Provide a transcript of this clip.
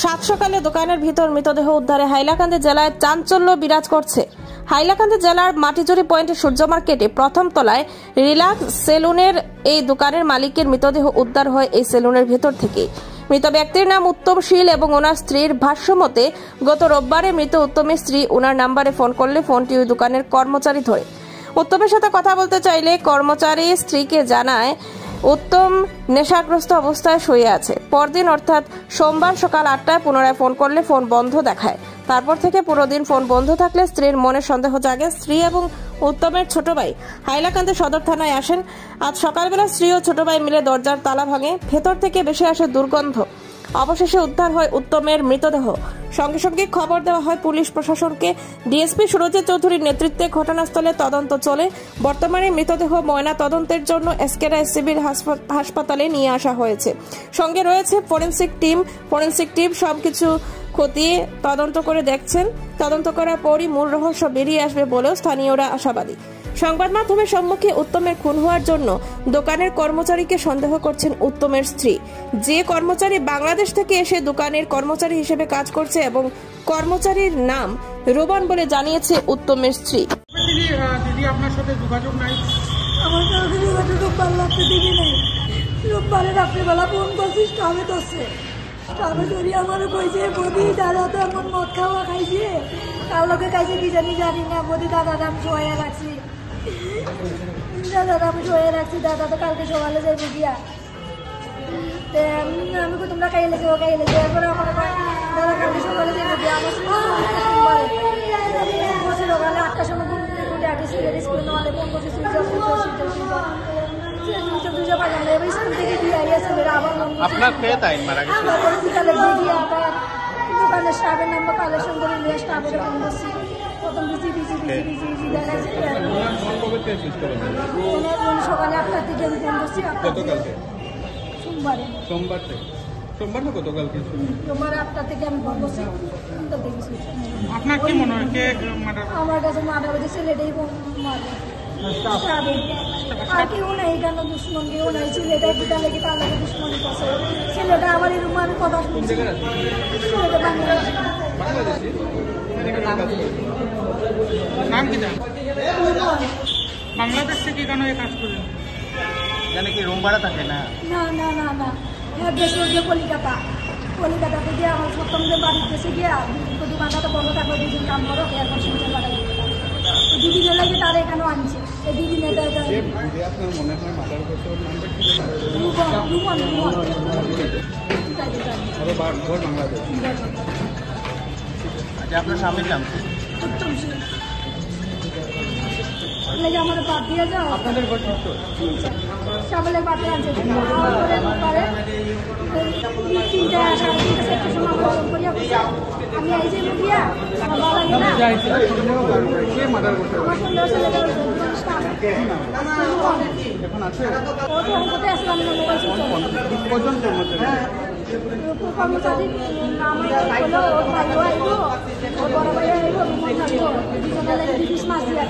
সাত সকালে দোকানের ভিতর মৃতদেহ উদ্ধারে হাইলাকান্দি জেলায় চাঞ্চল্য বিরাজ করছে। হাইলাকান্দি জেলার মাটিজুরি পয়েন্টে সূর্য মার্কেটে প্রথম তলায় রিল্যাক্স সেলুনের এই দোকানের মালিকের মৃতদেহ উদ্ধার হয় এই সেলুনের ভিতর থেকে। মৃত ব্যক্তির নাম উত্তম শীল এবং ওনার স্ত্রীর ভাষ্যমতে গত রোববারে মৃত উত্তমের স্ত্রী ওনার নাম্বারে ফোন করলে ফোনটি ওই দোকানের কর্মচারী ধরে। উত্তমের সাথে কথা বলতে চাইলে কর্মচারী স্ত্রীকে জানায় উত্তম নেশাগ্রস্ত অবস্থায় শুয়ে আছে। পরদিন অর্থাৎ সোমবার সকাল 8টায় পুনরায় ফোন করলে ফোন বন্ধ দেখায়। তারপর থেকে পুরো দিন ফোন বন্ধ থাকলে স্ত্রীর মনে সন্দেহ জাগে। স্ত্রী এবং উত্তমের ছোট ভাই হাইলাকান্দি সদর থানায় আসেন। আজ সকালবেলা স্ত্রী ও ছোট ভাই মিলে দরজার তালা ভাঙে। ভেতর থেকে ভেসে আসে দুর্গন্ধ। অবশেষে উদ্ধার হয় উত্তমের মৃতদেহ। সঙ্গে সঙ্গে খবর দেওয়া হয় পুলিশ প্রশাসনকে। ডিএসপি সুরজিৎ চৌধুরীর নেতৃত্বে ঘটনাস্থলে তদন্ত চলে। বর্তমানে মৃতদেহ ময়না তদন্তের জন্য এসকেরা সিভিল হাসপাতালে নিয়ে আসা হয়েছে। সঙ্গে রয়েছে ফরেনসিক টিম সবকিছু খতিয়ে তদন্ত করে দেখছেন। তদন্ত করার পরই মূল রহস্য বেরিয়ে আসবে বলেও স্থানীয়রা আশাবাদী। সংবাদ মাধ্যমের সম্মুখে উত্তমের খুন হওয়ার জন্য দোকানের কর্মচারীকে সন্দেহ করছেন উত্তমের স্ত্রী। যে কর্মচারী বাংলাদেশ থেকে এসে দোকানের কর্মচারী হিসেবে কাজ করছে এবং কর্মচারীর নাম রোবান বলে জানিয়েছে উত্তমের স্ত্রী। দিদি আপনার সাথে যোগাযোগ নাই? আমার সাথে যোগাযোগ রোববারে রাত্রিবেলা ফোন করছি স্টাফে ধরছে। স্টাফে ধরি আমারও কইছে বদি দাদা তো এমন মদ খাওয়া খাইছে, কার লোকে খাইছে কি জানি না। বদি দাদাটা আমি শোয়া রাখছি, দাদা তো কালকে সকালে যাইবে গিয়া। আমি তোমরা খাইলে যাও এরপরে আমার দাদা কালকে সকালে যাইবে গিয়া। আমার সকালে 8টার সময় আগে ছেলের স্কুলে নেওয়ালে ফোন করছি দোকানের স্টাফের নাম্বার কালেকশন করে নিয়ে স্টাফের ফোন করছি। প্রথম সকালে 8টার থেকে আমি ফোন করছি। সোমবার না গতকালকে? সোমবার 8টা থেকে আমি ফোন করছি। আপনার কি মনে হয় কে মার্ডার? আমার কাছে মার্ডার হয়েছে ছেলেটাই আর কেউ নাই, কেন দুশ্মন কেউ নাই। ছেলেটাই পিতা লেগে তার লাগে দুশ্মনী করছে। ছেলেটা আবার এরকম আমি কথা শুনছি। ছেলেটা নাম কি জানেন? বাংলাদেশ থেকে কেন এই কাজ করেন? জানে কি রুম ভাড়া থাকে না? না দেশে গিয়ে কলিকাতা থেকে আমার প্রথম যে বাড়ির দেশে গিয়া দোকানটা তো বন্ধ থাকবে, দুদিন কাম করো এখন শুনতে পাঠাই দুদিনের লাগে তারা এখানেও আনছে। এই দুদিনে আপনার স্বামীর নাম আমার বাদ দিয়ে যাও। আপনাদের সকালে বাদে আনছে পারে 3টা 3:30 সময় আমি আইসে গিয়া কর্মচারী বড় ভাই মাছ দিয়ে